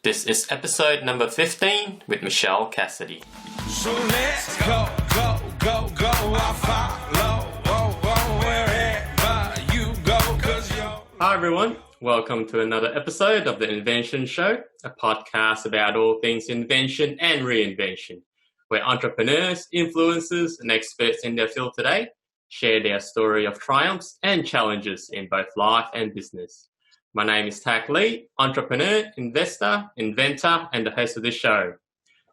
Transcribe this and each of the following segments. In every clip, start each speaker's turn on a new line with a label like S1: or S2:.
S1: This is episode number 15 with Michelle Cassidy.
S2: So let's go, go, go, go. I'll follow wherever you go, 'cause you're...
S1: Hi everyone, welcome to another episode of the Inventions Show, a podcast about all things invention and reinvention, where entrepreneurs, influencers, and experts in their field today share their story of triumphs and challenges in both life and business. My name is Tak Lee, entrepreneur, investor, inventor, and the host of this show.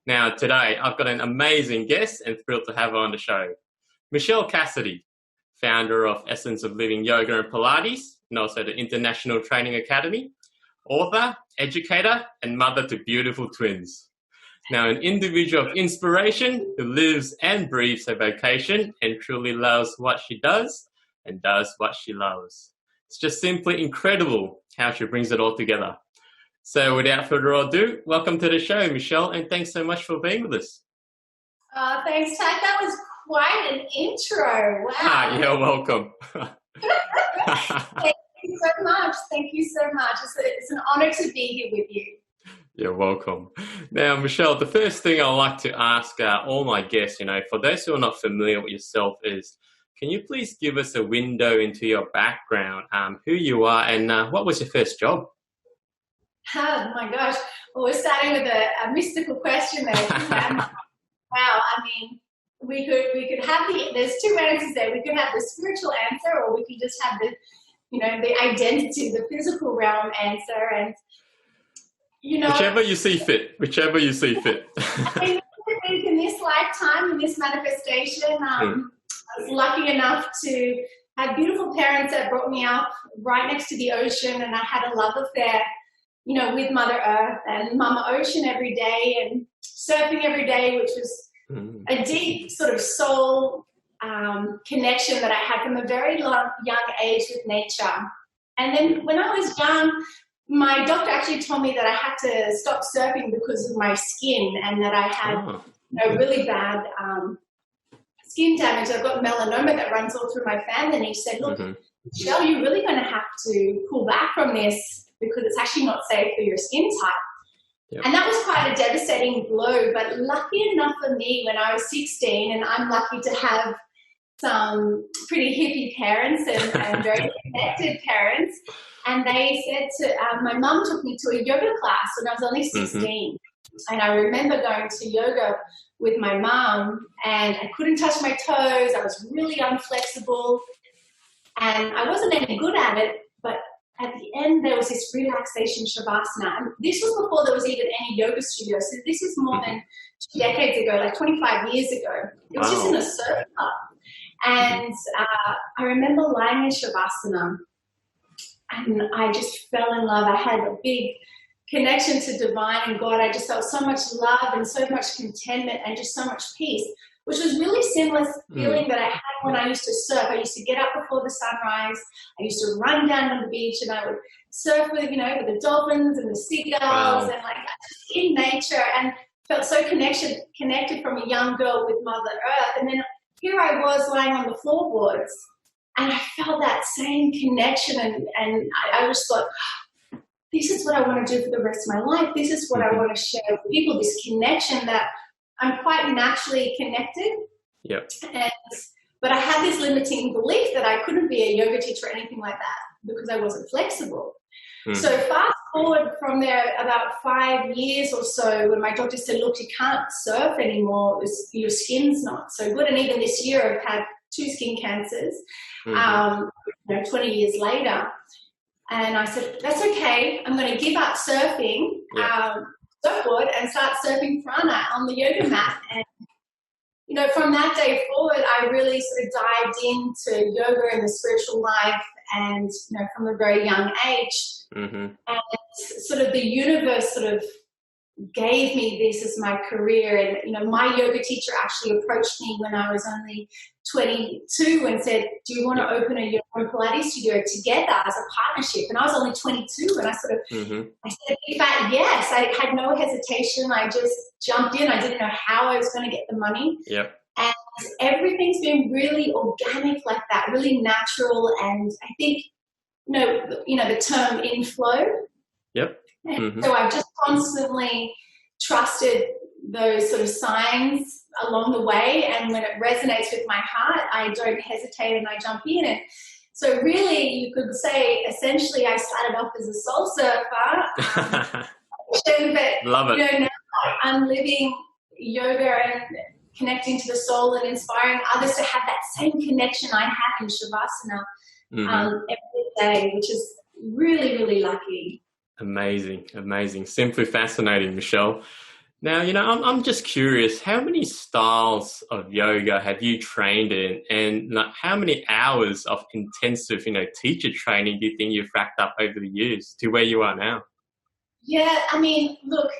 S1: Now, today, I've got an amazing guest and thrilled to have her on the show. Michelle Cassidy, founder of Essence of Living Yoga and Pilates, and also the International Training Academy, author, educator, and mother to beautiful twins. Now, an individual of inspiration who lives and breathes her vocation and truly loves what she does and does what she loves. It's just simply incredible how she brings it all together. So without further ado, welcome to the show, Michelle, and thanks so much for being with us.
S3: Thanks, Tak. That was quite an intro. Wow.
S1: You're welcome.
S3: Thank you so much. Thank you so much. It's an honor to be here with you.
S1: You're welcome. Now, Michelle, the first thing I like to ask all my guests, for those who are not familiar with yourself is, can you please give us a window into your background, who you are, and what was your first job?
S3: Oh my gosh. Well, we're starting with a mystical question there. Wow. I mean, we could have there's two answers there. We could have the spiritual answer, or we could just have the identity, the physical realm answer. And,
S1: whichever you see fit.
S3: I think in this lifetime, in this manifestation, I was lucky enough to have beautiful parents that brought me up right next to the ocean, and I had a love affair, with Mother Earth and Mama Ocean every day and surfing every day, which was a deep sort of soul connection that I had from a very young age with nature. And then when I was young, my doctor actually told me that I had to stop surfing because of my skin and that I had really bad skin damage. I've got melanoma that runs all through my family. And he said, look, Michelle, you're really going to have to pull back from this because it's actually not safe for your skin type. Yep. And that was quite a devastating blow. But lucky enough for me, when I was 16, and I'm lucky to have some pretty hippie parents and very connected parents, and they said my mum took me to a yoga class when I was only 16. And I remember going to yoga with my mum, and I couldn't touch my toes. I was really unflexible, and I wasn't any good at it. But at the end, there was this relaxation shavasana. And this was before there was even any yoga studio. So this is more than 2 decades ago, like 25 years ago. It was just in a surf club. And I remember lying in shavasana, and I just fell in love. I had a big connection to divine and God. I just felt so much love and so much contentment and just so much peace, which was really similar feeling that I had when I used to surf. I used to get up before the sunrise. I used to run down on the beach, and I would surf with the dolphins and the seagulls and just in nature, and felt so connected from a young girl with Mother Earth. And then here I was lying on the floorboards, and I felt that same connection, and I just thought, this is what I want to do for the rest of my life. This is what I want to share with people, this connection that I'm quite naturally connected.
S1: Yep.
S3: But I had this limiting belief that I couldn't be a yoga teacher or anything like that because I wasn't flexible. So fast forward from there about 5 years or so, when my doctor said, look, you can't surf anymore. Your skin's not so good. And even this year I've had 2 skin cancers, 20 years later. And I said, that's okay. I'm going to give up surfing, surfboard, and start surfing prana on the yoga mat. And, from that day forward, I really sort of dived into yoga and the spiritual life, and, from a very young age. And sort of the universe sort of gave me this as my career. And, my yoga teacher actually approached me when I was only 22 and said, do you want to open a yoga and Pilates studio together as a partnership? And I was only 22, and I sort of, I said, in fact, yes. I had no hesitation. I just jumped in. I didn't know how I was going to get the money.
S1: Yep.
S3: And everything's been really organic like that, really natural. And I think, the term inflow.
S1: Yep.
S3: And so I've just constantly trusted those sort of signs along the way, and when it resonates with my heart, I don't hesitate and I jump in. And so really you could say essentially I started off as a soul surfer, but
S1: Love it.
S3: now I'm living yoga and connecting to the soul and inspiring others to have that same connection I have in Shavasana every day, which is really, really lucky.
S1: Amazing. Simply fascinating, Michelle. Now, I'm just curious, how many styles of yoga have you trained in, and how many hours of intensive, teacher training do you think you've racked up over the years to where you are now?
S3: Yeah, I mean, look,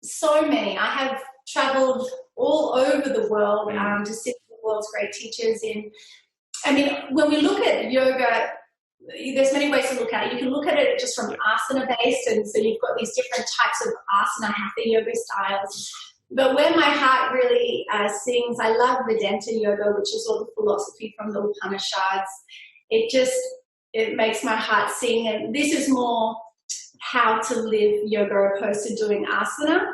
S3: so many. I have traveled all over the world to see the world's great teachers when we look at yoga, there's many ways to look at it. You can look at it just from asana based, and so you've got these different types of asana, hatha yoga styles. But where my heart really sings, I love Vedanta yoga, which is all the philosophy from the Upanishads. It makes my heart sing, and this is more how to live yoga opposed to doing asana.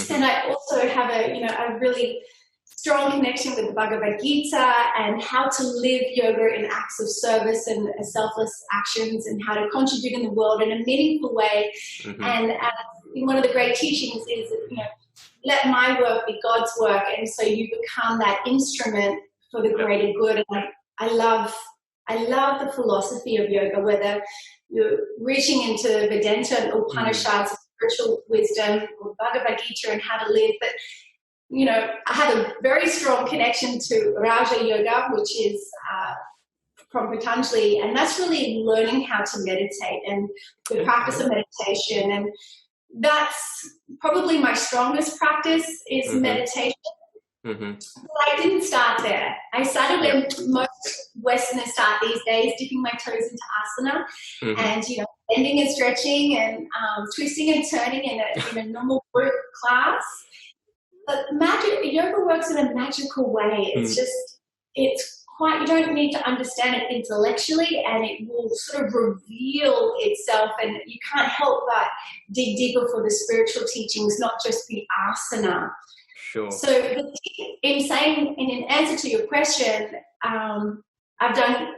S3: And I also have a really strong connection with the Bhagavad Gita and how to live yoga in acts of service and selfless actions, and how to contribute in the world in a meaningful way. And one of the great teachings is, let my work be God's work. And so you become that instrument for the greater good. And I love the philosophy of yoga, whether you're reaching into Vedanta and Upanishads, spiritual wisdom, or Bhagavad Gita and how to live. But I have a very strong connection to Raja Yoga, which is from Patanjali, and that's really learning how to meditate and the practice of meditation. And that's probably my strongest practice is meditation. But I didn't start there. I started where most Westerners start these days, dipping my toes into asana and, bending and stretching and twisting and turning in a normal group class. But yoga works in a magical way. It's quite, you don't need to understand it intellectually, and it will sort of reveal itself, and you can't help but dig deeper for the spiritual teachings, not just the asana.
S1: Sure.
S3: So in answer to your question, I've done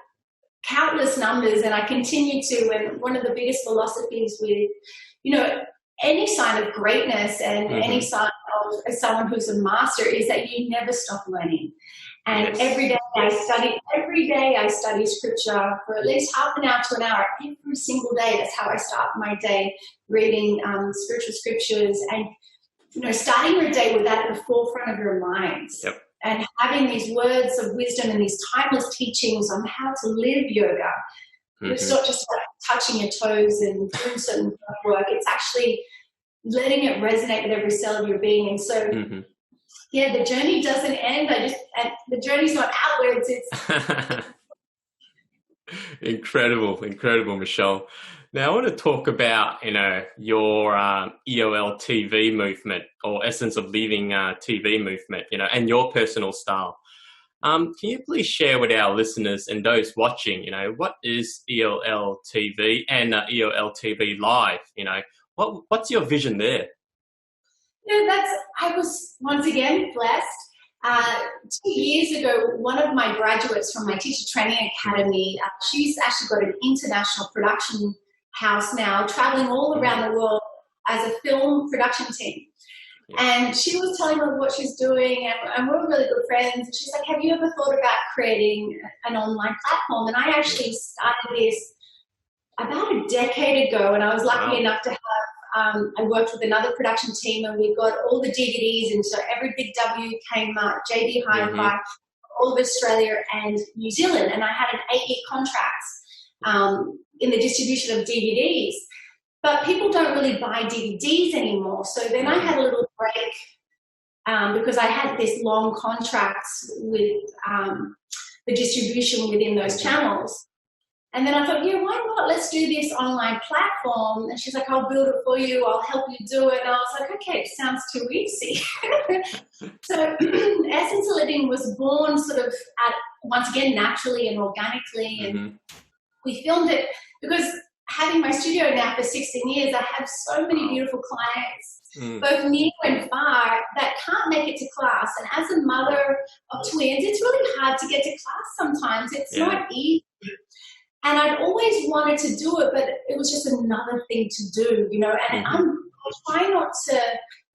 S3: countless numbers, and I continue to, and one of the biggest philosophies with, any sign of greatness and any sign of someone who's a master is that you never stop learning. And every day I study scripture for at least half an hour to an hour every single day. That's how I start my day, reading spiritual scriptures, and starting your day with that at the forefront of your minds. And having these words of wisdom and these timeless teachings on how to live yoga. It's not just about touching your toes and doing certain work. It's actually letting it resonate with every cell of your being. And so, the journey doesn't end. The journey's not outwards. It's
S1: incredible, Michelle. Now I want to talk about, your EOL TV movement, or Essence of Living TV movement, and your personal style. Can you please share with our listeners and those watching, what is EOL TV and EOL TV Live? What's your vision there?
S3: I was once again blessed. 2 years ago, one of my graduates from my teacher training academy, she's actually got an international production house now, traveling all around the world as a film production team. And she was telling me what she's doing, and we're really good friends. And she's like, have you ever thought about creating an online platform? And I actually started this about a decade ago, and I was lucky enough to have, I worked with another production team, and we got all the DVDs, and so every Big W came up, JB Hi-Fi, all of Australia and New Zealand. And I had an 8-year contract in the distribution of DVDs. But people don't really buy DVDs anymore. So then I had a little break because I had this long contracts with the distribution within those channels. And then I thought, why not? Let's do this online platform. And she's like, I'll build it for you. I'll help you do it. And I was like, okay, it sounds too easy. So Essence of Living was born sort of once again, naturally and organically. And we filmed it because having my studio now for 16 years, I have so many beautiful clients, both near and far, that can't make it to class. And as a mother of twins, it's really hard to get to class sometimes. It's not easy. And I'd always wanted to do it, but it was just another thing to do, you know. And I try not to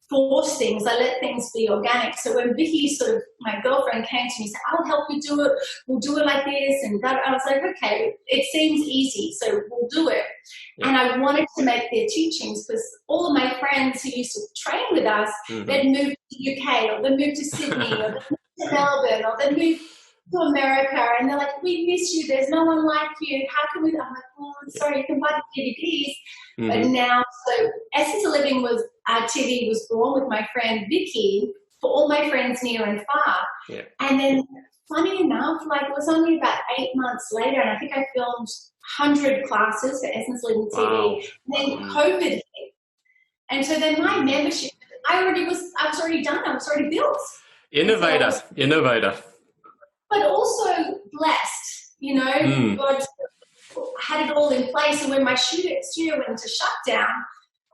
S3: force things. I let things be organic. So when Vicky, sort of my girlfriend, came to me and said, I'll help you do it. We'll do it like this. And that, I was like, okay, it seems easy, so we'll do it. Yeah. And I wanted to make their teachings, because all of my friends who used to train with us, they'd moved to the UK, or they'd moved to Sydney, or they'd moved to Melbourne, or they'd moved to America, and they're like, we miss you, there's no one like you, how can we? I'm like, oh, sorry, you can buy the DVDs. But now, so Essence of Living was, TV was born with my friend Vicky, for all my friends near and far. Yeah. And then, funny enough, like, it was only about 8 months later, and I think I filmed 100 classes for Essence of Living TV. Wow. Then COVID hit. And so then my membership, I was already done, I was already built.
S1: Innovator, innovator.
S3: But also blessed, you know, God had it all in place. And when my studio went into shutdown,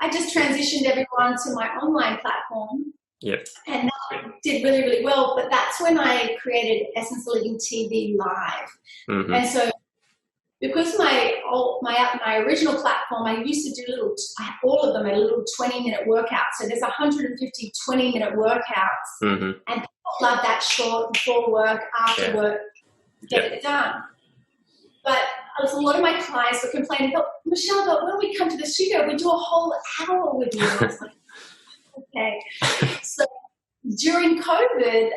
S3: I just transitioned everyone to my online platform. Yep. And that did really, really well. But that's when I created Essence of Living TV Live. And so because my original platform, I used to do all of them a little 20-minute workout. So there's 150 20-minute workouts. And people love that short, before work, after work, get it done. But a lot of my clients were complaining, but Michelle, but when we come to the studio, we do a whole hour with you. And I was like, okay. So during COVID,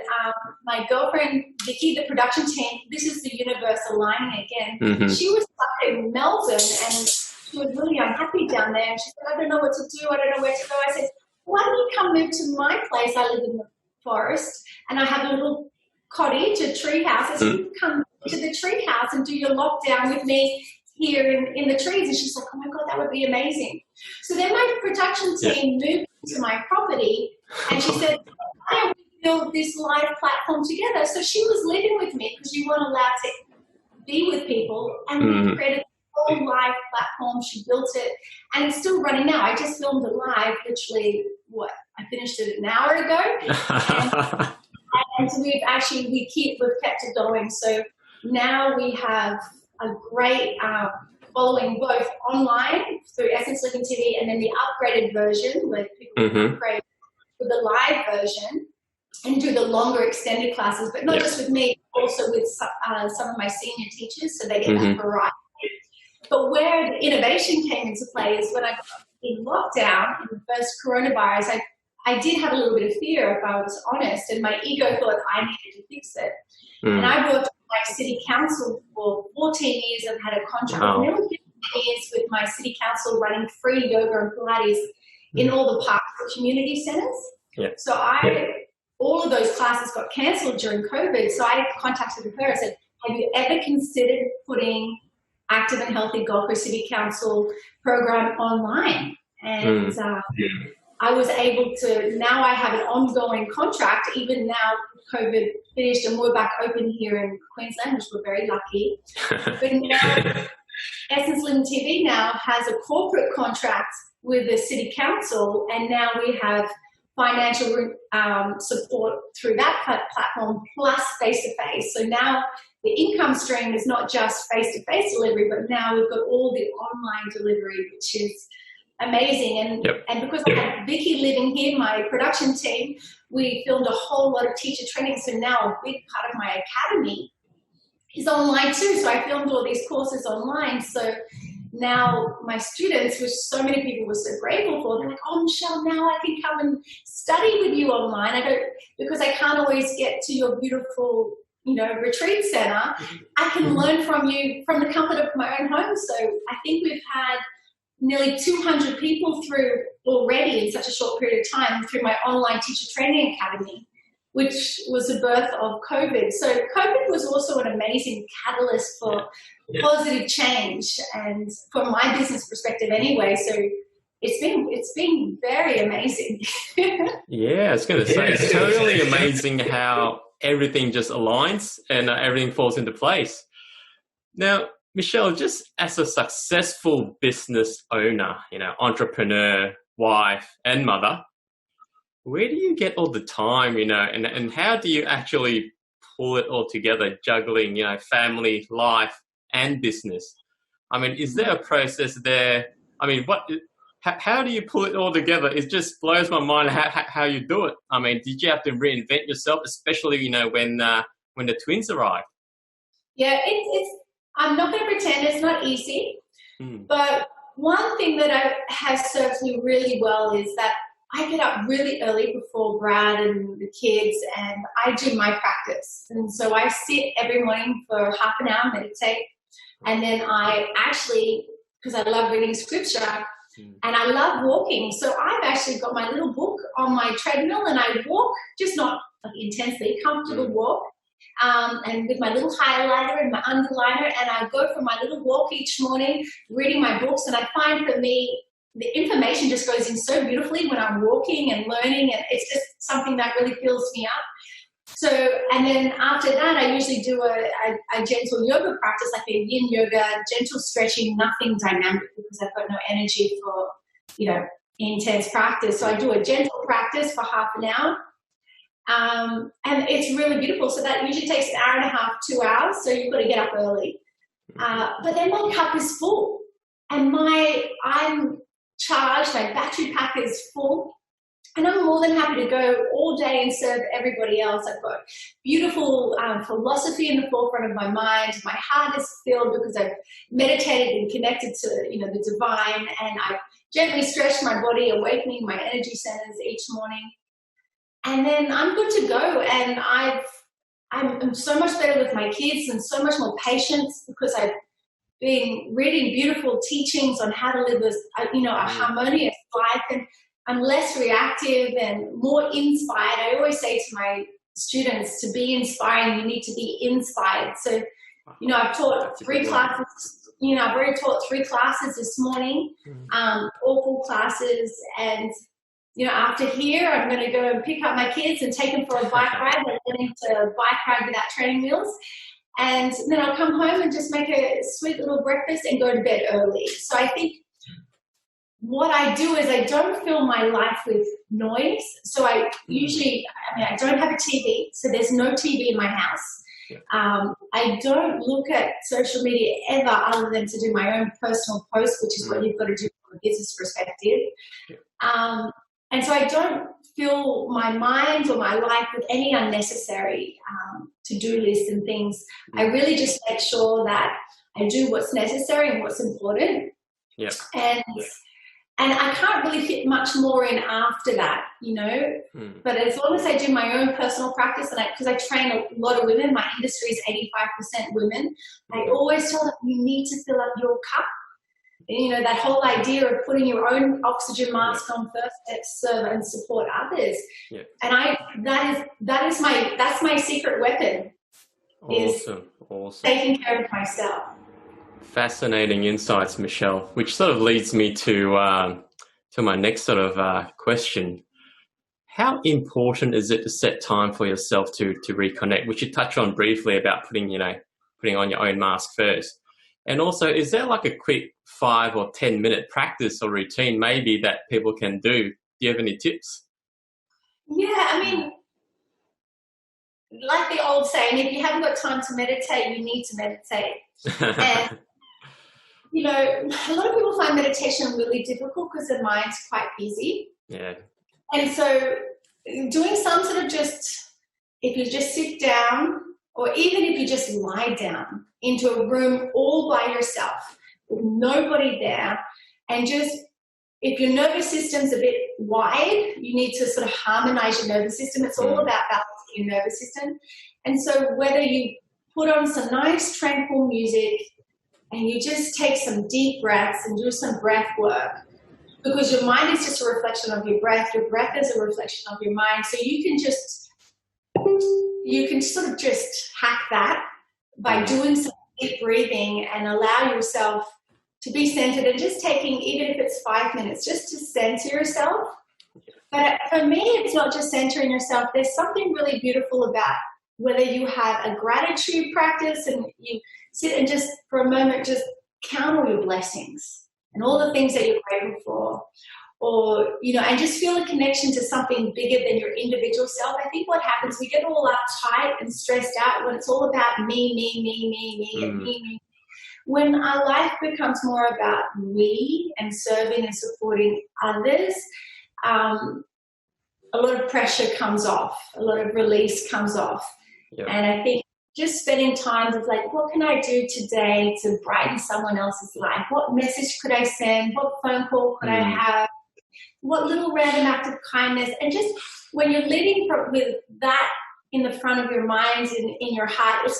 S3: my girlfriend, Vicky, the production team, this is the universe aligning again. She was stuck in Melbourne, and she was really unhappy down there. And she said, I don't know what to do. I don't know where to go. I said, why don't you come move to my place? I live in the forest, and I have a little cottage, a tree house. I said, you can come to the tree house and do your lockdown with me here in the trees. And she's like, oh my God, that would be amazing. So then my production team moved to my property, and she said, why don't we build this live platform together? So she was living with me, because you weren't allowed to be with people, and we created a whole live platform. She built it, and it's still running now. I just filmed it live, literally, I finished it an hour ago. And so we've kept it going. So now we have a great following, both online through Essence Living TV, and then the upgraded version where people can upgrade with the live version and do the longer extended classes, but not just with me, also with some of my senior teachers, so they get that variety. But where the innovation came into play is when I got in lockdown, in the first coronavirus, I did have a little bit of fear, if I was honest, and my ego thought I needed to fix it. And I worked with my city council for 14 years. I've had a contract for nearly 15 years with my city council, running free yoga and Pilates in all the parks and community centres. So all of those classes got cancelled during COVID. So I contacted her and said, have you ever considered putting Active and Healthy Gold Coast City Council program online? And I was able to, now I have an ongoing contract, even now COVID finished and we're back open here in Queensland, which we're very lucky. But now Essence Living TV now has a corporate contract with the City Council, and now we have financial support through that platform, plus face-to-face. So now the income stream is not just face-to-face delivery, but now we've got all the online delivery, which is amazing. And because I had Vicky living here, my production team, we filmed a whole lot of teacher training. So now a big part of my academy is online too. So I filmed all these courses online. So now my students, which so many people were so grateful for, they're like, oh, Michelle, now I can come and study with you online. Because I can't always get to your beautiful, retreat center. I can learn from you from the comfort of my own home. So I think we've had nearly 200 people through already in such a short period of time through my online teacher training academy, which was the birth of COVID. So COVID was also an amazing catalyst for positive change, and from my business perspective anyway. So it's been very amazing.
S1: Yeah, I was going to say, it's totally amazing how everything just aligns and everything falls into place. Now, Michelle, just as a successful business owner, entrepreneur, wife, and mother, where do you get all the time, and how do you actually pull it all together, juggling, family, life, and business? I mean, is there a process there? I mean, how do you pull it all together? It just blows my mind how you do it. I mean, did you have to reinvent yourself, especially, when the twins arrived?
S3: Yeah, I'm not going to pretend it's not easy, but one thing that has served me really well is that I get up really early before Brad and the kids, and I do my practice. And so I sit every morning for half an hour, meditate, and then I actually, because I love reading scripture, and I love walking, so I've actually got my little book on my treadmill, and I walk, just not like intensely, comfortable walk, and with my little highlighter and my underliner, and I go for my little walk each morning, reading my books, and I find for me, the information just goes in so beautifully when I'm walking and learning, and it's just something that really fills me up. So, and then after that, I usually do a gentle yoga practice, like a yin yoga, gentle stretching, nothing dynamic, because I've got no energy for, intense practice. So I do a gentle practice for half an hour. And it's really beautiful. So that usually takes an hour and a half, 2 hours. So you've got to get up early. But then my cup is full, and I'm charged, my battery pack is full. And I'm more than happy to go all day and serve everybody else. I've got beautiful philosophy in the forefront of my mind. My heart is filled because I've meditated and connected to, the divine. And I've gently stretched my body, awakening my energy centers each morning. And then I'm good to go. And I'm so much better with my kids and so much more patience because I've been reading beautiful teachings on how to live a harmonious life. And I'm less reactive and more inspired. I always say to my students, to be inspiring, you need to be inspired. So, I've taught 3 classes, I've already taught 3 classes this morning, all full classes. And, after here, I'm going to go and pick up my kids and take them for a bike ride. They're learning to bike ride without training wheels. And then I'll come home and just make a sweet little breakfast and go to bed early. So I think what I do is I don't fill my life with noise. So I don't have a TV, so there's no TV in my house. I don't look at social media ever other than to do my own personal post, which is what you've got to do from a business perspective. And so I don't fill my mind or my life with any unnecessary to-do lists and things. I really just make sure that I do what's necessary and what's important. And I can't really fit much more in after that, But as long as I do my own personal practice, and because I train a lot of women, my industry is 85% women, I always tell them you need to fill up your cup. And, that whole idea of putting your own oxygen mask on first to serve and support others. And that's my secret weapon.
S1: Awesome.
S3: Taking care of myself.
S1: Fascinating insights, Michelle, which sort of leads me to my next sort of question. How important is it to set time for yourself to reconnect, which you touched on briefly about putting on your own mask first? And also, is there like a quick 5 or 10 minute practice or routine maybe that people can do? Do you have any tips?
S3: Yeah, I mean, like the old saying, if you haven't got time to meditate, you need to meditate. And a lot of people find meditation really difficult because their mind's quite busy.
S1: Yeah. And
S3: so doing some sort of if you just sit down, or even if you just lie down into a room all by yourself with nobody there, and just, if your nervous system's a bit wide, you need to sort of harmonize your nervous system. It's all about balancing your nervous system. And so whether you put on some nice tranquil music and you just take some deep breaths and do some breath work, because your mind is just a reflection of your breath is a reflection of your mind. So you can sort of just hack that by doing some deep breathing and allow yourself to be centered, and just taking, even if it's 5 minutes, just to center yourself. But for me, it's not just centering yourself. There's something really beautiful about whether you have a gratitude practice and you sit and just for a moment, just count all your blessings and all the things that you're grateful for. Or, and just feel a connection to something bigger than your individual self. I think what happens, we get all uptight and stressed out when it's all about me, and me. When our life becomes more about we and serving and supporting others, a lot of pressure comes off, a lot of release comes off. Yep. And I think just spending time with like, what can I do today to brighten someone else's life? What message could I send? What phone call could I have? What little random act of kindness? And just when you're leading with that in the front of your mind and in your heart,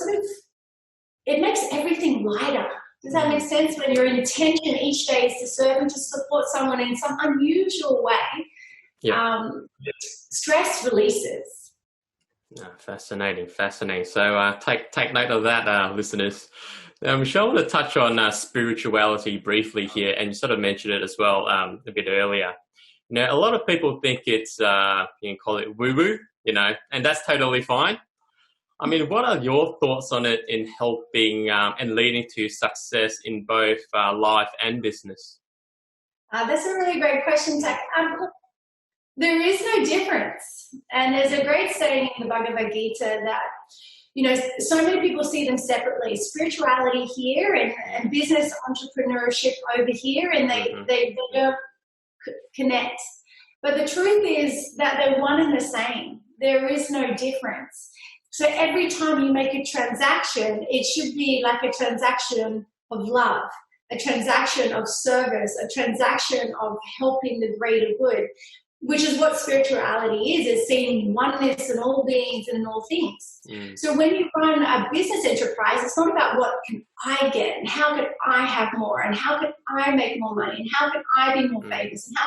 S3: it makes everything lighter. Does that make sense? When your intention each day is to serve and to support someone in some unusual way, stress releases.
S1: Fascinating. So take note of that, listeners. Now, Michelle, I want to touch on spirituality briefly here, and you sort of mentioned it as well a bit earlier. Now, a lot of people think it's, you can call it woo-woo, and that's totally fine. I mean, what are your thoughts on it in helping and leading to success in both life and business?
S3: That's a really great question, Tak. There is no difference. And there's a great saying in the Bhagavad Gita that, so many people see them separately. Spirituality here and business entrepreneurship over here, and they don't connect. But the truth is that they're one and the same. There is no difference. So every time you make a transaction, it should be like a transaction of love, a transaction of service, a transaction of helping the greater good, which is what spirituality is. It's seeing oneness in all beings and in all things. So when you run a business enterprise, it's not about what can I get and how can I have more and how can I make more money and how can I be more famous. And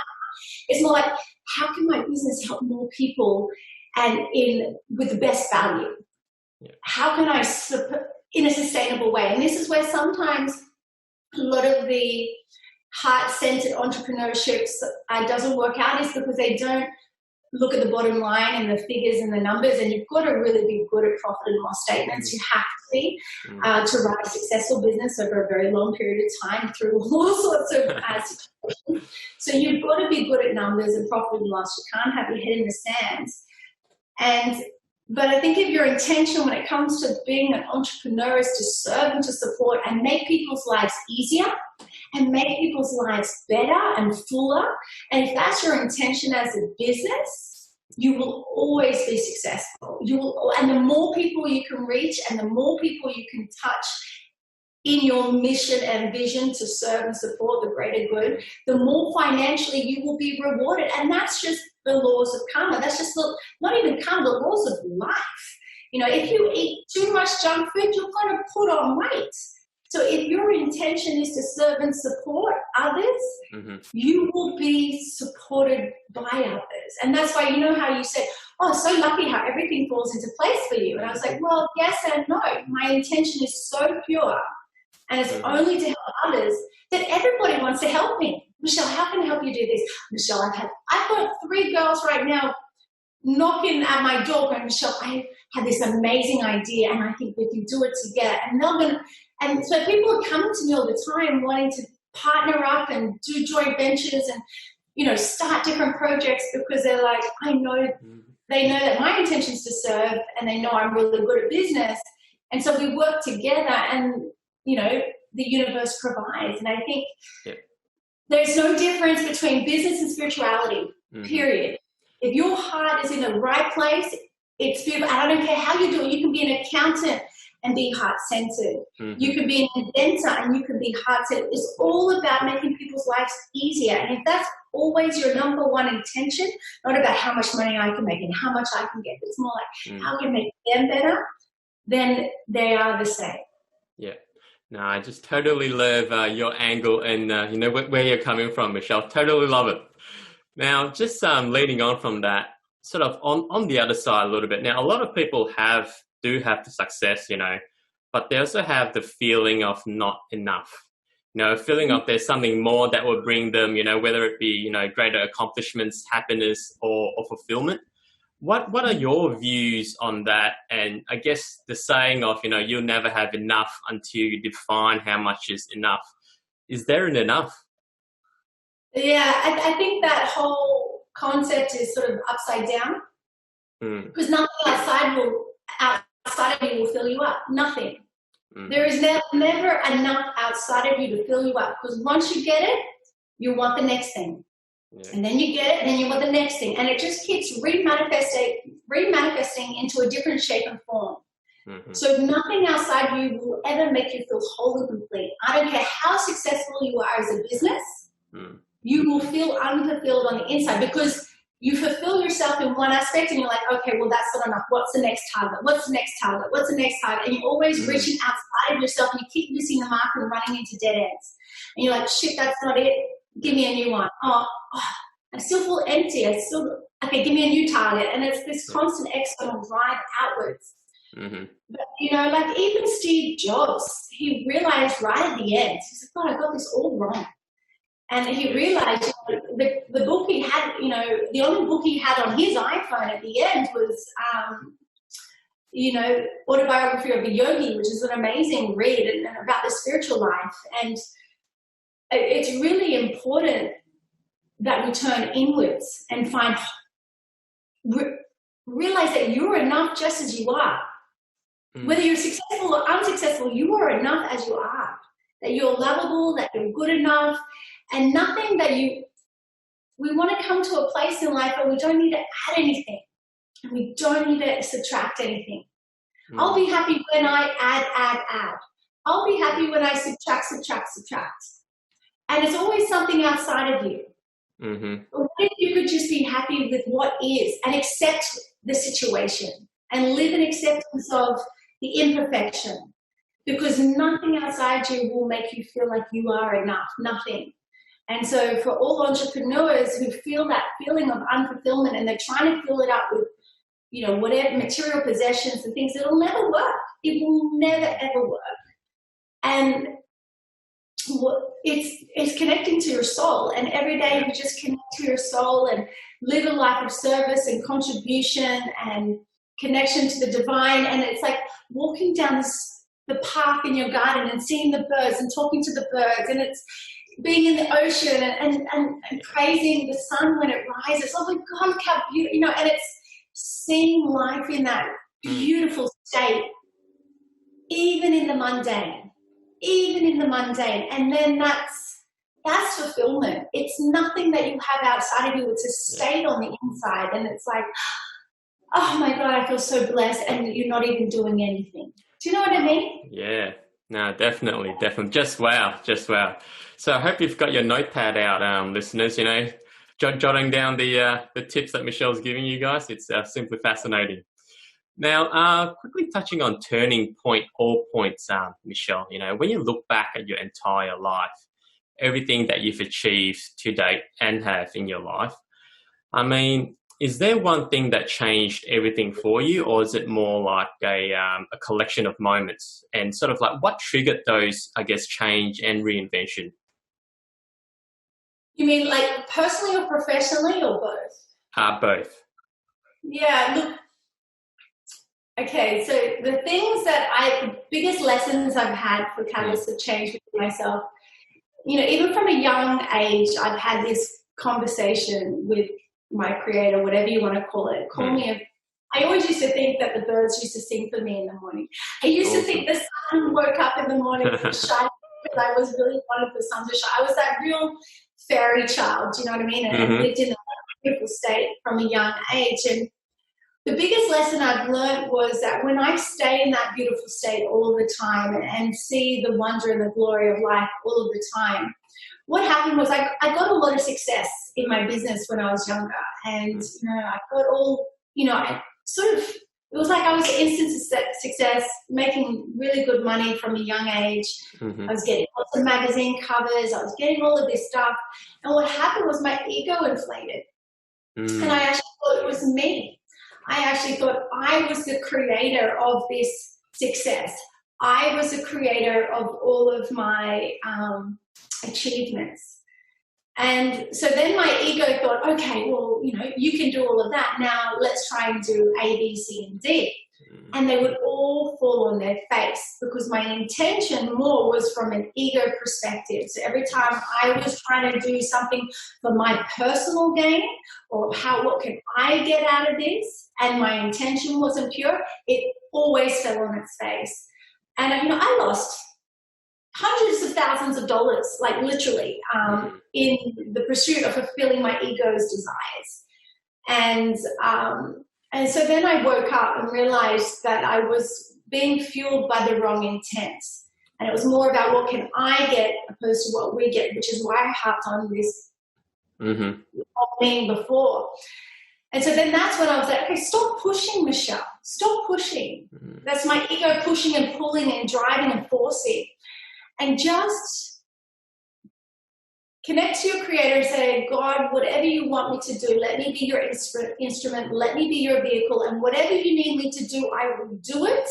S3: it's more like, how can my business help more people and with the best value? How can I in a sustainable way? And this is where sometimes a lot of the heart-centered entrepreneurship doesn't work out, is because they don't look at the bottom line and the figures and the numbers, and you've got to really be good at profit and loss statements. You have to be to run a successful business over a very long period of time through all sorts of situations. So you've got to be good at numbers and profit and loss. You can't have your head in the sands. But I think if your intention when it comes to being an entrepreneur is to serve and to support and make people's lives easier and make people's lives better and fuller, and if that's your intention as a business, you will always be successful. And the more people you can reach and the more people you can touch in your mission and vision to serve and support the greater good, the more financially you will be rewarded. And that's just the laws of karma. That's just not even karma, the laws of life. If you eat too much junk food, you're going to put on weight. So if your intention is to serve and support others, you will be supported by others. And that's why, how you said, oh, so lucky how everything falls into place for you. And I was like, well, yes and no. My intention is so pure and it's only to help others that everybody wants to help me. Michelle, how can I help you do this? Michelle, I've got 3 girls right now knocking at my door going, Michelle, I had this amazing idea and I think we can do it together. And so people are coming to me all the time wanting to partner up and do joint ventures and, start different projects because they're like, they know that my intention is to serve and they know I'm really good at business. And so we work together and, the universe provides. And I think there's no difference between business and spirituality, period. If your heart is in the right place, it's beautiful. And I don't care how you do it. You can be an accountant and be heart-centered. You can be an inventor and you can be heart-centered. It's all about making people's lives easier. And if that's always your number one intention, not about how much money I can make and how much I can get, it's more like how can I make them better, then they are the same. Yeah.
S1: No, I just totally love your angle and, where you're coming from, Michelle. Totally love it. Now, just leading on from that, sort of on the other side a little bit. Now, a lot of people do have the success, but they also have the feeling of not enough. Feeling of there's something more that will bring them, whether it be, greater accomplishments, happiness or fulfillment. What are your views on that? And I guess the saying of, you'll never have enough until you define how much is enough. Is there an enough?
S3: Yeah, I think that whole concept is sort of upside down because nothing outside of you will fill you up. Nothing. There is never enough outside of you to fill you up, because once you get it, you want the next thing. Yeah. And then you get it, and then you want the next thing. And it just keeps remanifesting into a different shape and form. So nothing outside you will ever make you feel whole and complete. I don't care how successful you are as a business, you will feel unfulfilled on the inside, because you fulfill yourself in one aspect and you're like, okay, well, that's not enough. What's the next target? What's the next target? What's the next target? And you're always reaching outside of yourself, and you keep missing the mark and running into dead ends. And you're like, shit, that's not it. Give me a new one. Oh, I still feel empty. Okay, give me a new target. And it's this constant external drive outwards. But, like even Steve Jobs, he realized right at the end, he said, God, I got this all wrong. And he realized the book he had, the only book he had on his iPhone at the end was, Autobiography of a Yogi, which is an amazing read and about the spiritual life. And it's really important that we turn inwards and realize that you're enough just as you are. Whether you're successful or unsuccessful, you are enough as you are. That you're lovable, that you're good enough, and nothing that we want to come to a place in life where we don't need to add anything, and we don't need to subtract anything. I'll be happy when I add. I'll be happy when I subtract. And it's always something outside of you. What if you could just be happy with what is and accept the situation and live in acceptance of the imperfection? Because nothing outside you will make you feel like you are enough, nothing. And so for all entrepreneurs who feel that feeling of unfulfillment and they're trying to fill it up with, whatever material possessions and things, it'll never work. It will never, ever work. And it's connecting to your soul. And every day you just connect to your soul and live a life of service and contribution and connection to the divine. And it's like walking down the park in your garden and seeing the birds and talking to the birds, and it's being in the ocean and praising the sun when it rises. Oh my God, look how beautiful, and it's seeing life in that beautiful state, even in the mundane. And then that's fulfillment. It's nothing that you have outside of you. It's a state on the inside, and it's like, oh my God, I feel so blessed, and you're not even doing anything. Do you know what I mean? Yeah,
S1: no, definitely. Just wow. So I hope you've got your notepad out, listeners, jotting down the tips that Michelle's giving you guys. It's simply fascinating. Now, quickly touching on turning point or points, Michelle, when you look back at your entire life, everything that you've achieved to date and have in your life, I mean, is there one thing that changed everything for you, or is it more like a collection of moments? And sort of like what triggered those, I guess, change and reinvention?
S3: You mean like personally or professionally, or both?
S1: Both.
S3: Yeah, look. Okay, so the biggest lessons I've had for Catalyst have changed with myself. Even from a young age, I've had this conversation with my creator, whatever you want to call it. I always used to think that the birds used to sing for me in the morning. I used to think the sun woke up in the morning and shine, because I was really wanted the sun to shine. I was that real fairy child, do you know what I mean? And I lived in a beautiful state from a young age. And the biggest lesson I've learned was that when I stay in that beautiful state all of the time and see the wonder and the glory of life all of the time, what happened was I got a lot of success in my business when I was younger. And, I got all, it was like I was instant success, making really good money from a young age. I was getting lots of magazine covers. I was getting all of this stuff. And what happened was my ego inflated. And I actually thought it was me. I actually thought I was the creator of this success. I was the creator of all of my achievements. And so then my ego thought, okay, well, you can do all of that. Now let's try and do A, B, C, and D. And they would all fall on their face because my intention more was from an ego perspective. So every time I was trying to do something for my personal gain or what can I get out of this, and my intention wasn't pure, it always fell on its face. And, I lost hundreds of thousands of dollars, like literally, in the pursuit of fulfilling my ego's desires. And so then I woke up and realized that I was being fueled by the wrong intent. And it was more about what can I get opposed to what we get, which is why I harped on this being before. And so then that's when I was like, okay, stop pushing, Michelle. Stop pushing. That's my ego pushing and pulling and driving and forcing. And just connect to your creator and say, God, whatever you want me to do, let me be your instrument, let me be your vehicle, and whatever you need me to do, I will do it.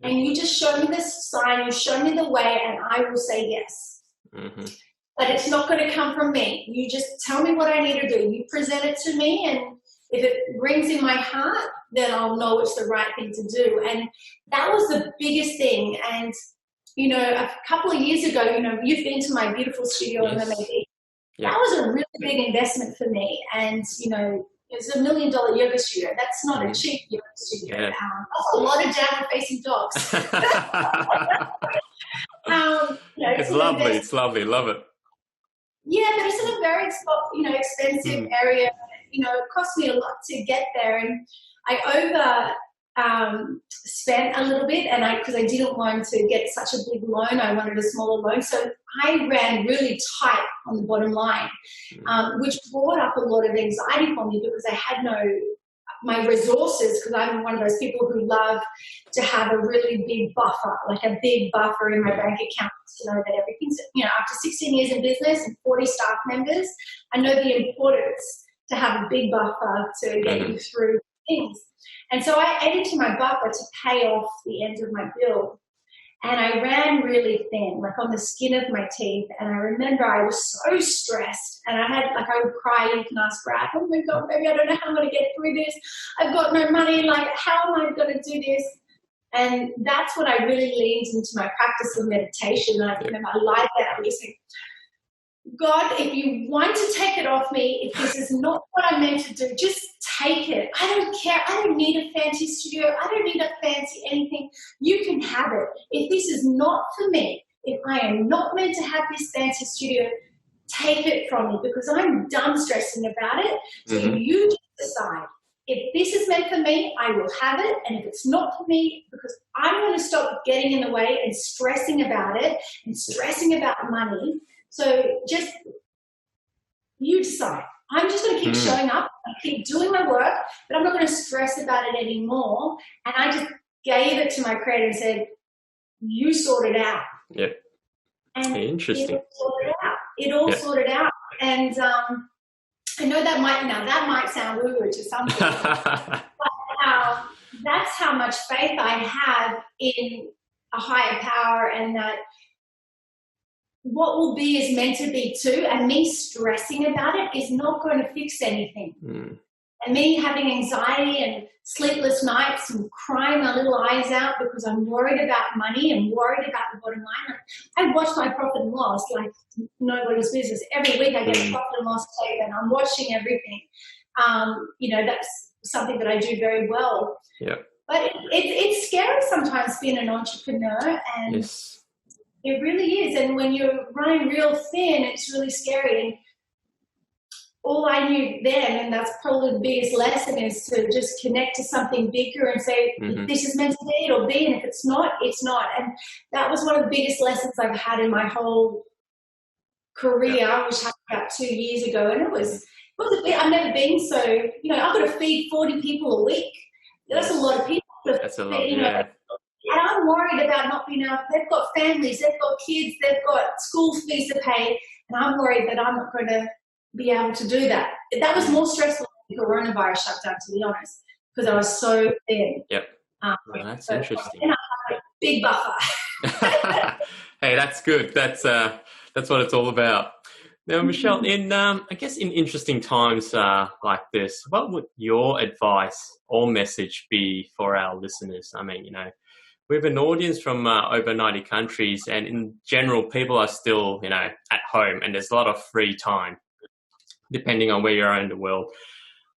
S3: And you just show me this sign, you show me the way, and I will say yes. But it's not going to come from me. You just tell me what I need to do. You present it to me, and if it rings in my heart, then I'll know it's the right thing to do. And that was the biggest thing. And a couple of years ago, you've been to my beautiful studio in the Maybe. That was a really big investment for me. And, it's $1 million yoga studio. That's not a cheap yoga studio. That's a lot of downward-facing dogs.
S1: It's lovely. It's lovely. Love it.
S3: Yeah, but it's in a very, expensive area. It cost me a lot to get there. And I spent a little bit, and because I didn't want to get such a big loan, I wanted a smaller loan. So I ran really tight on the bottom line, which brought up a lot of anxiety for me because I had my resources, because I'm one of those people who love to have a really big buffer, like a big buffer in my bank account to know that everything's, after 16 years in business and 40 staff members, I know the importance to have a big buffer to get you through things. And so I ate into my buffer to pay off the end of my bill. And I ran really thin, like on the skin of my teeth. And I remember I was so stressed. And I would cry. You can ask Brad, oh my God, baby, I don't know how I'm going to get through this. I've got no money. Like, how am I going to do this? And that's when I really leaned into my practice of meditation. And I remember I lied there. I was like, God, if you want to take it off me, if this is not what I'm meant to do, just take it. I don't care. I don't need a fancy studio. I don't need a fancy anything. You can have it. If this is not for me, if I am not meant to have this fancy studio, take it from me because I'm done stressing about it. So you just decide. If this is meant for me, I will have it. And if it's not for me, because I'm going to stop getting in the way and stressing about it and stressing about money. So just, you decide. I'm just going to keep showing up, keep doing my work, but I'm not going to stress about it anymore. And I just gave it to my creator and said, you sort it out.
S1: Yep.
S3: And
S1: interesting.
S3: It all sorted out. It all sorted out. And I know that might sound woo-woo to some people, but that's how much faith I have in a higher power, and that what will be is meant to be too, and me stressing about it is not going to fix anything. And me having anxiety and sleepless nights and crying my little eyes out because I'm worried about money and worried about the bottom line. I watch my profit and loss like nobody's business. Every week I get a profit and loss statement. I'm watching everything. That's something that I do very well.
S1: Yeah.
S3: But it's scary sometimes being an entrepreneur, and it really is. And when you're running real thin, it's really scary. And all I knew then, and that's probably the biggest lesson, is to just connect to something bigger and say, if this is meant to be, it'll be. And if it's not, it's not. And that was one of the biggest lessons I've had in my whole career, which happened about 2 years ago. And it was a bit, I've never been so, I've got to feed 40 people a week. That's a lot of people.
S1: That's a lot,
S3: And I'm worried about not being able, they've got families, they've got kids, they've got school fees to pay, and I'm worried that I'm not going to be able to do that. That was more stressful than the coronavirus shutdown, to be honest, because I was so thin.
S1: Yep. Well, that's interesting.
S3: I have a big buffer.
S1: Hey, that's good. That's what it's all about. Now, Michelle, in I guess in interesting times like this, what would your advice or message be for our listeners? I mean, we have an audience from over 90 countries, and in general, people are still, at home, and there's a lot of free time, depending on where you are in the world.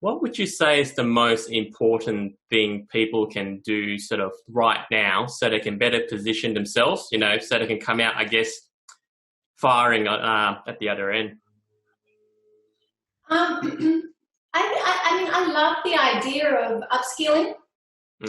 S1: What would you say is the most important thing people can do sort of right now so they can better position themselves, so they can come out, I guess, firing at the other end?
S3: I mean, I love the idea of upskilling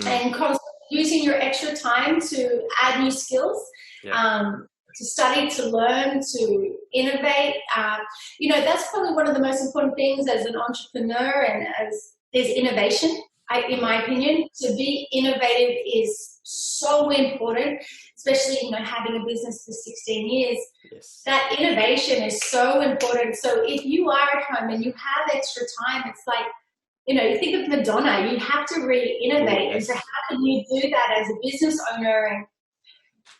S3: and constantly using your extra time to add new skills, to study, to learn, to innovate. That's probably one of the most important things as an entrepreneur and is innovation. In my opinion, to be innovative is so important, especially, having a business for 16 years.
S1: Yes.
S3: That innovation is so important. So if you are at home and you have extra time, it's like, you think of Madonna, you have to really innovate. And so how can you do that as a business owner? And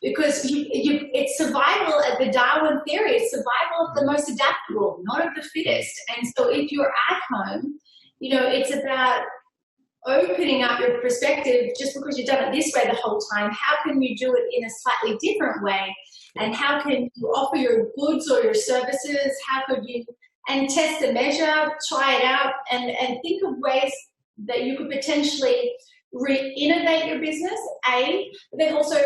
S3: because it's survival at the Darwin theory, it's survival of the most adaptable, not of the fittest. And so if you're at home, it's about opening up your perspective. Just because you've done it this way the whole time, how can you do it in a slightly different way? And how can you offer your goods or your services? How could you, and test and measure, try it out, and think of ways that you could potentially re-innovate your business, but then also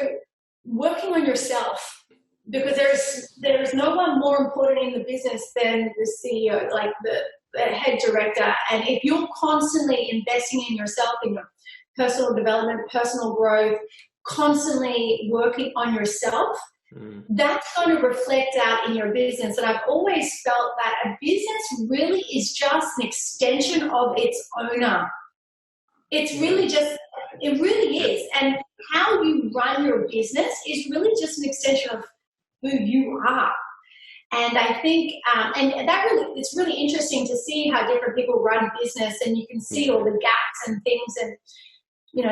S3: working on yourself, because there's no one more important in the business than the CEO, like the head director. And if you're constantly investing in yourself, in your personal development, personal growth, constantly working on yourself, that's going to reflect out in your business. And I've always felt that a business really is just an extension of its owner. It's really just, it really is. And how you run your business is really just an extension of who you are. And I think, and that really, it's really interesting to see how different people run business, and you can see all the gaps and things. And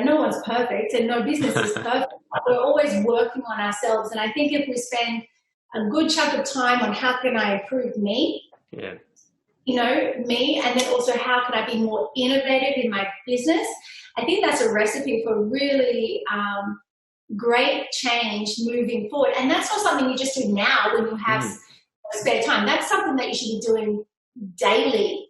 S3: no one's perfect and no business is perfect. We're always working on ourselves. And I think if we spend a good chunk of time on how can I improve me, me, and then also how can I be more innovative in my business, I think that's a recipe for really great change moving forward. And that's not something you just do now when you have spare time. That's something that you should be doing daily.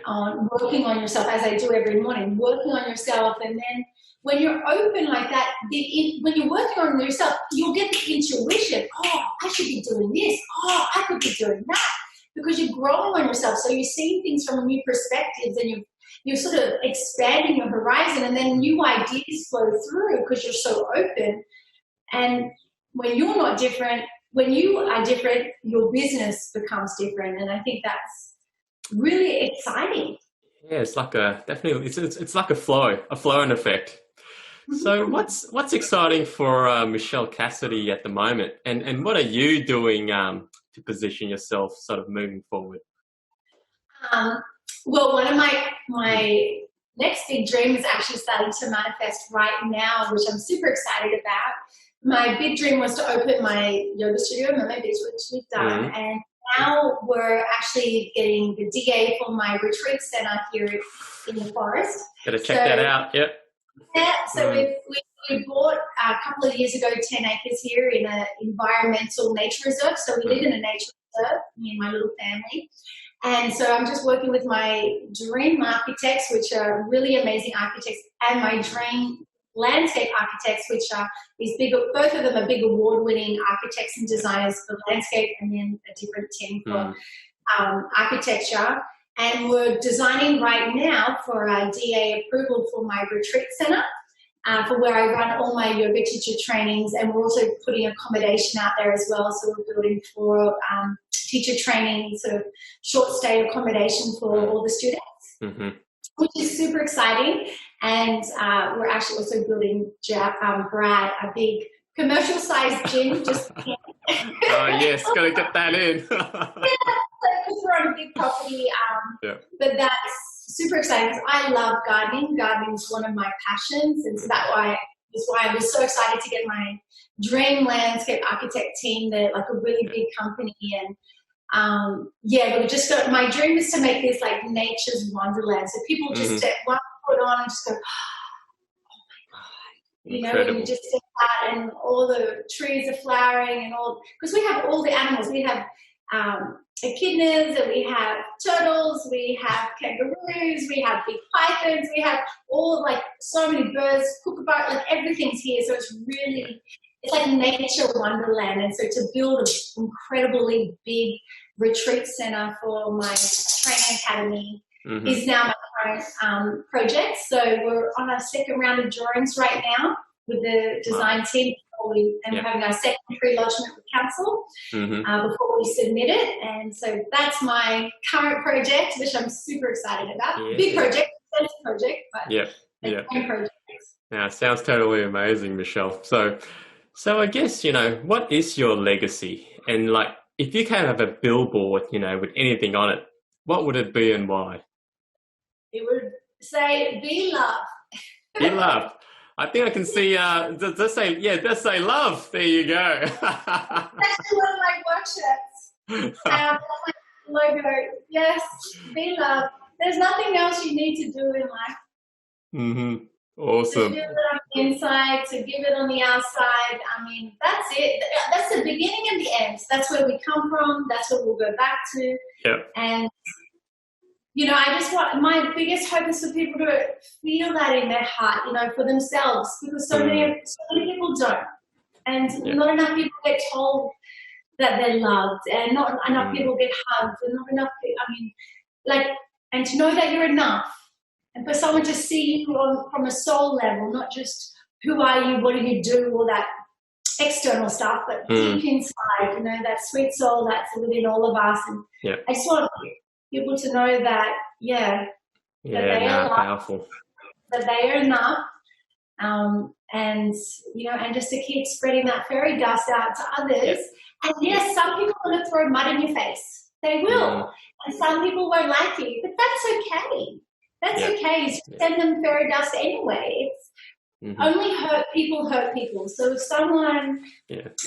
S3: On working on yourself, as I do every morning, working on yourself. And then when you're open like that, when you're working on yourself, you'll get the intuition. Oh, I should be doing this. Oh, I could be doing that, because you're growing on yourself. So you're seeing things from new perspectives, and you're sort of expanding your horizon, and then new ideas flow through because you're so open. And when you're not different, when you are different, your business becomes different. And I think that's really exciting.
S1: Yeah, it's like it's like a flow and effect. So what's exciting for Michelle Cassidy at the moment, and what are you doing to position yourself sort of moving forward?
S3: Well, one of my next big dream is actually starting to manifest right now, which I'm super excited about. My big dream was to open my yoga studio, which we've done, and now we're actually getting the DA for my retreat center here in the forest.
S1: Gotta check that out. Yep.
S3: Yeah, so we bought a couple of years ago 10 acres here in an environmental nature reserve. So we live in a nature reserve, me and my little family. And so I'm just working with my dream architects, which are really amazing architects, and my dream landscape architects, which are these big, both of them are big award-winning architects and designers for landscape, and then a different team for architecture. And we're designing right now for DA approval for my retreat center, for where I run all my yoga teacher trainings, and we're also putting accommodation out there as well. So we're building for teacher training, sort of short stay accommodation for all the students, which is super exciting. And we're actually also building Brad a big commercial sized gym. Just
S1: oh yes, gotta get that in.
S3: Because we're on a big property, but that's super exciting because I love gardening. Gardening is one of my passions, and so that's why I was so excited to get my dream landscape architect team. They're like a really big company, and yeah, we just got, my dream is to make this like nature's wonderland. So people just step one foot on and just go, you know, and you just step out and all the trees are flowering and all, because we have all the animals. We have echidnas, and we have turtles, we have kangaroos, we have big pythons, we have all, like, so many birds, kookaburra, like everything's here. So it's really, it's like nature wonderland. And so to build an incredibly big retreat center for my training academy is now my current project. So we're on our second round of drawings right now with the design team, and we're having our second pre-lodgement with council before we submit it. And so that's my current project, which I'm super excited about. Big project, but project.
S1: Yeah, sounds totally amazing, Michelle. So I guess, you know, what is your legacy? And like, if you can have a billboard, you know, with anything on it, what would it be and why?
S3: It would say, be love.
S1: Be love. I think I can see, just say love. There you go.
S3: That's actually one of my workshops. My logo. Yes, be love. There's nothing else you need to do in life.
S1: Awesome.
S3: To give it on the inside, to give it on the outside. I mean, that's it. That's the beginning and the end. That's where we come from. That's what we'll go back to.
S1: Yep.
S3: And, you know, I just want, my biggest hope is for people to feel that in their heart, you know, for themselves, because so many people don't. And not enough people get told that they're loved, and not enough people get hugged, and not enough, I mean, like, and to know that you're enough. And for someone to see you from a soul level, not just who are you, what do you do, all that external stuff, but deep inside, you know, that sweet soul that's within all of us. And I just want people to know that, that they are
S1: powerful.
S3: That they are enough, and, you know, and just to keep spreading that fairy dust out to others. And yes, some people are going to throw mud in your face. They will. And some people won't like you, but that's okay. That's okay. You send them fairy dust anyway. It's only hurt people. So if someone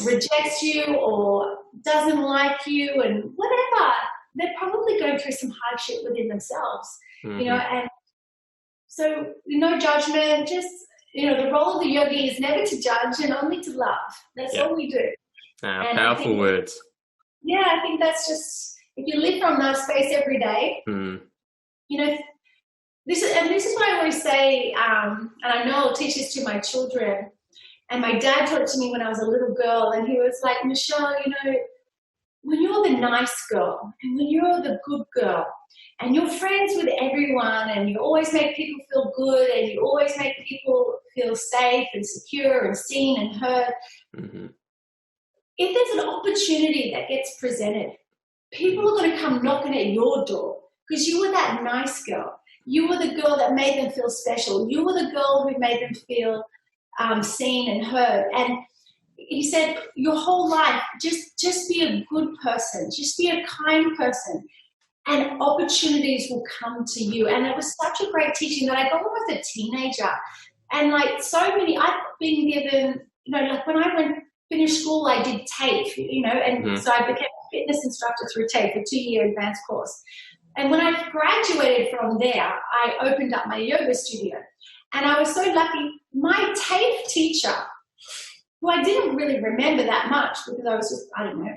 S3: rejects you or doesn't like you and whatever, they're probably going through some hardship within themselves, you know. And so, no judgment, just, you know, the role of the yogi is never to judge and only to love. That's all we do.
S1: Powerful words.
S3: Yeah, I think that's just, if you live from that space every day, you know, this is what I always say, and I know I'll teach this to my children. And my dad taught it to me when I was a little girl, and he was like, Michelle, you know, when you're the nice girl and when you're the good girl and you're friends with everyone and you always make people feel good and you always make people feel safe and secure and seen and heard, if there's an opportunity that gets presented, people are going to come knocking at your door because you were that nice girl. You were the girl that made them feel special. You were the girl who made them feel seen and heard. And he said, your whole life, just be a good person. Just be a kind person. And opportunities will come to you. And it was such a great teaching that I got when I was a teenager. And like so many, I've been given, you know, like when I finished school, I did TAFE, you know, and so I became a fitness instructor through TAFE, a 2-year advanced course. And when I graduated from there, I opened up my yoga studio. And I was so lucky, my TAFE teacher, who I didn't really remember that much because I was just, I don't know.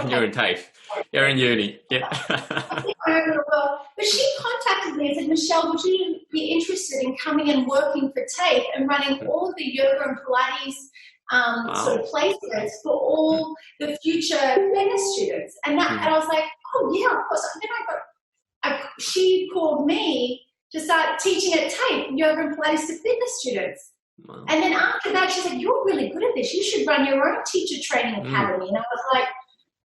S1: You're in TAFE. You're in uni. Yeah.
S3: But she contacted me and said, Michelle, would you be interested in coming and working for TAFE and running all of the yoga and Pilates sort of placements for all the future fitness students? And I was like, oh yeah, of course. And then she called me to start teaching at TAFE, yoga and Pilates to fitness students. Wow. And then after that, she said, you're really good at this. You should run your own teacher training academy. And I was like,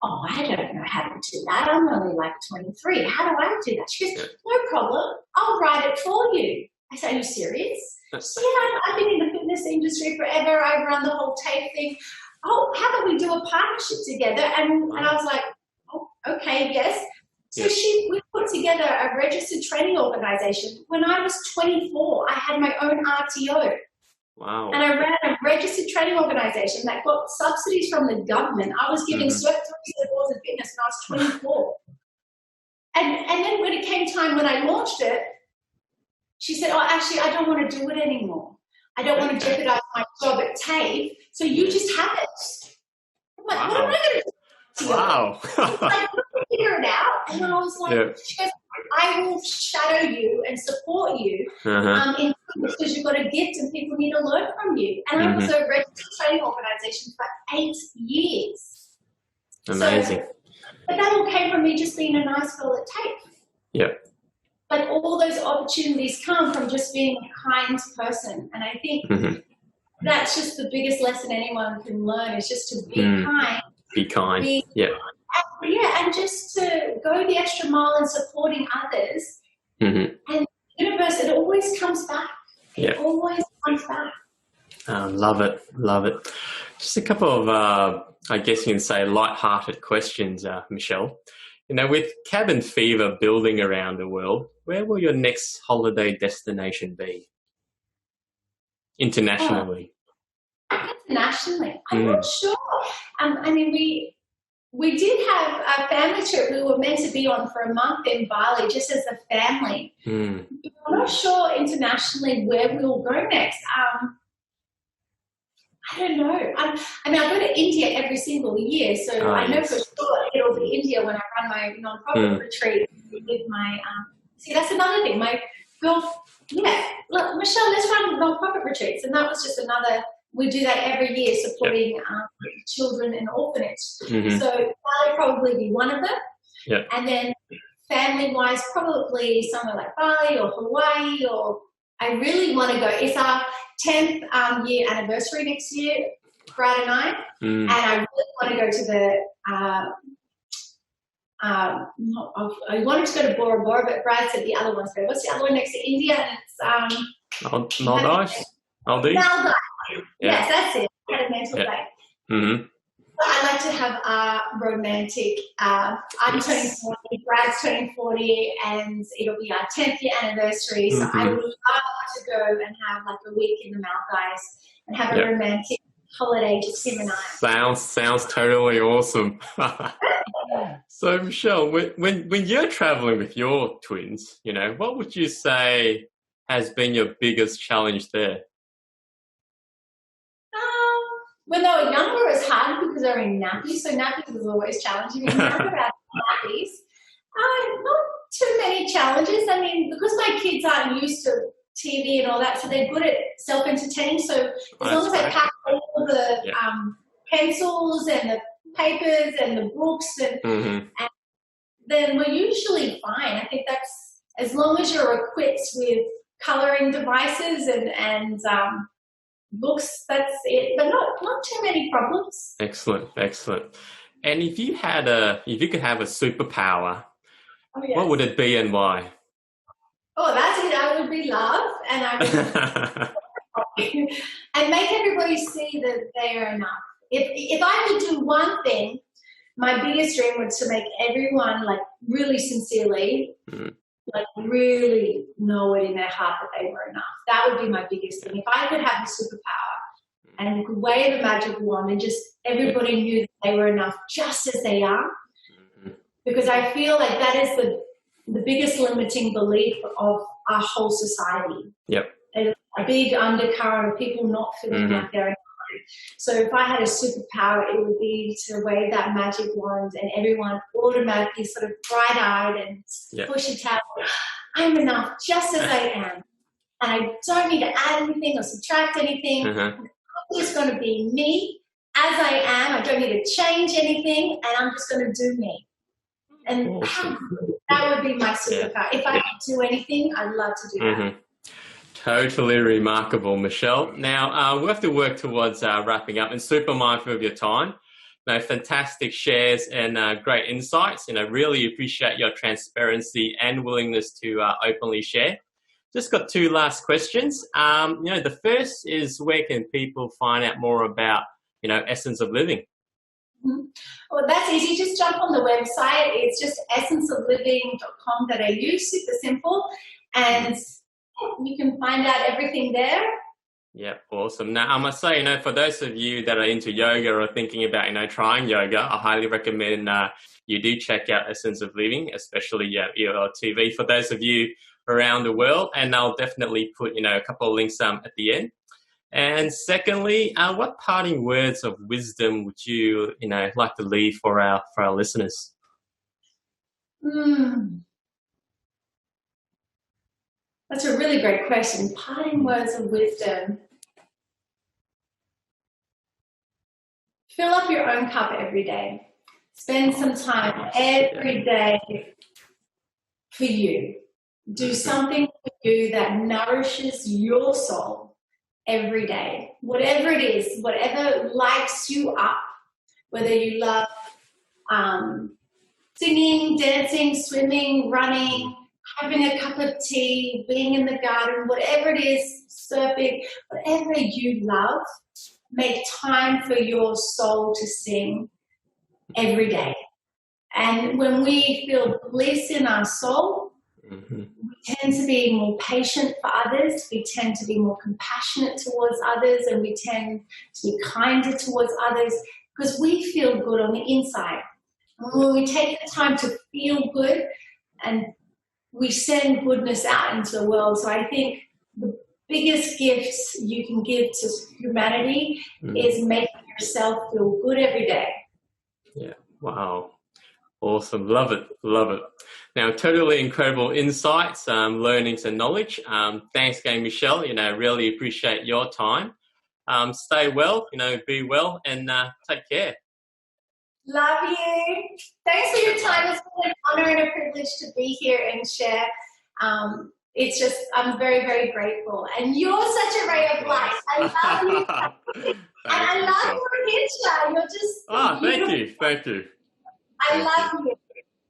S3: oh, I don't know how to do that. I'm only like 23. How do I do that? She goes, no problem. I'll write it for you. I said, are you serious? So, yeah, I've been in the fitness industry forever. I run the whole TAFE thing. Oh, how about we do a partnership together? And I was like, oh, okay, yes. So we put together a registered training organization. When I was 24, I had my own RTO.
S1: Wow.
S3: And I ran a registered training organisation that got subsidies from the government. I was giving certificates to sports and fitness when I was 24. And then when it came time when I launched it, she said, oh, actually, I don't want to do it anymore. I don't want to jeopardise my job at TAFE, so you just have it. I'm like, what am I going to do?
S1: Wow.
S3: Like, figure it out. And I was like, she goes, I will shadow you and support you because you've got a gift and people need to learn from you. And I was a registered training organisation for 8 years.
S1: Amazing.
S3: So, but that all came from me just being a nice girl at TAFE.
S1: Yep.
S3: But all those opportunities come from just being a kind person. And I think that's just the biggest lesson anyone can learn is just to be kind.
S1: Be kind.
S3: And just to go the extra mile in supporting others. And the universe, it always comes back. It always comes back.
S1: Love it. Love it. Just a couple of, I guess you can say, light-hearted questions, Michelle. You know, with cabin fever building around the world, where will your next holiday destination be? Internationally.
S3: Internationally? I'm not sure. I mean, we did have a family trip we were meant to be on for a month in Bali just as a family. I'm not sure internationally where we'll go next. I don't know. I mean, I go to India every single year, so I know for sure it'll be India when I run my non-profit retreat with my see, that's another thing. My girl, look, Michelle, let's run non-profit retreats. And that was just another, we do that every year supporting children in orphanage. So Bali probably be one of them. And then family-wise, probably somewhere like Bali or Hawaii, or I really want to go. It's our 10th year anniversary next year, Brad and I. And I really want to go to the I wanted to go to Bora Bora, but Brad said the other one's better. What's the other one next to India? And it's
S1: Maldives.
S3: Maldives. Yes, that's it. I had a mental day. But I like to have a romantic. I'm turning 40, Brad's turning 40, and it'll be our 10th year anniversary. So I would love to go and have like a week in the Maldives and have a romantic holiday, just him and I.
S1: Sounds totally awesome. So Michelle, when you're traveling with your twins, you know, what would you say has been your biggest challenge there?
S3: When they were younger, it was hard because they were in nappies, so nappies was always challenging. And now about nappies, not too many challenges. I mean, because my kids aren't used to TV and all that, so they're good at self-entertaining. So as long as I pack all the pencils and the papers and the books, and then we're usually fine. I think that's as long as you're equipped with colouring devices and books, that's it. But not too many problems.
S1: Excellent. And if you could have a superpower, what would it be and why?
S3: Oh, that's it. I would be love, and I would and make everybody see that they are enough. If I could do one thing, my biggest dream was to make everyone like really sincerely, like really know it in their heart that they were enough. That would be my biggest thing. If I could have a superpower and could wave a magic wand and just everybody knew that they were enough just as they are, because I feel like that is the biggest limiting belief of our whole society. There's a big undercurrent of people not feeling like they're enough. So if I had a superpower, it would be to wave that magic wand and everyone automatically sort of bright-eyed and push it out. I'm enough just as I am. And I don't need to add anything or subtract anything. I'm just going to be me as I am. I don't need to change anything, and I'm just going to do me. And that would be my superpower. If I could do anything, I'd love to do that.
S1: Totally remarkable, Michelle. Now, we'll have to work towards wrapping up, and super mindful of your time. You know, fantastic shares and great insights. You know, really appreciate your transparency and willingness to openly share. Just got two last questions. You know, the first is, where can people find out more about, you know, Essence of Living?
S3: Well, that's easy. Just jump on the website. It's just essenceofliving.com.au, super simple. And you can find out everything there.
S1: Yeah, awesome. Now, I must say, for those of you that are into yoga or thinking about, trying yoga, I highly recommend you do check out Essence of Living, especially your TV for those of you around the world. And I'll definitely put, a couple of links at the end. And secondly, what parting words of wisdom would you, like to leave for our listeners?
S3: That's a really great question. Parting words of wisdom. Fill up your own cup every day. Spend some time every day for you. Do something for you that nourishes your soul every day. Whatever it is, whatever lights you up, whether you love singing, dancing, swimming, running, having a cup of tea, being in the garden, whatever it is, surfing, whatever you love, make time for your soul to sing every day. And when we feel bliss in our soul, we tend to be more patient for others, we tend to be more compassionate towards others, and we tend to be kinder towards others because we feel good on the inside. And when we take the time to feel good, and we send goodness out into the world. So I think the biggest gifts you can give to humanity is making yourself feel good every day.
S1: Yeah. Wow. Awesome. Love it. Love it. Now, totally incredible insights, learnings and knowledge. Thanks again, Michelle. Really appreciate your time. Stay well, be well, and take care.
S3: Love you. Thanks for your time. It's been an honor and a privilege to be here and share. It's just, I'm very, very grateful. And you're such a ray of light. I love you. And I love your picture. You're just beautiful.
S1: Thank you.
S3: I love you.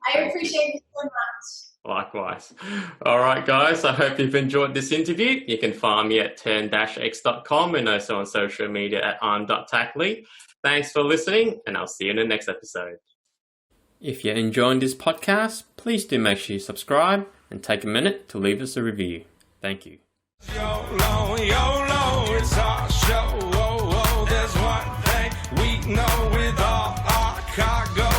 S3: I appreciate you so much.
S1: Likewise. All right, guys. I hope you've enjoyed this interview. You can find me at turn-x.com and also on social media at arm.tackley. Thanks for listening, and I'll see you in the next episode. If you're enjoying this podcast, please do make sure you subscribe and take a minute to leave us a review. Thank you.
S2: YOLO, it's our show. There's one thing we know with all our cargo.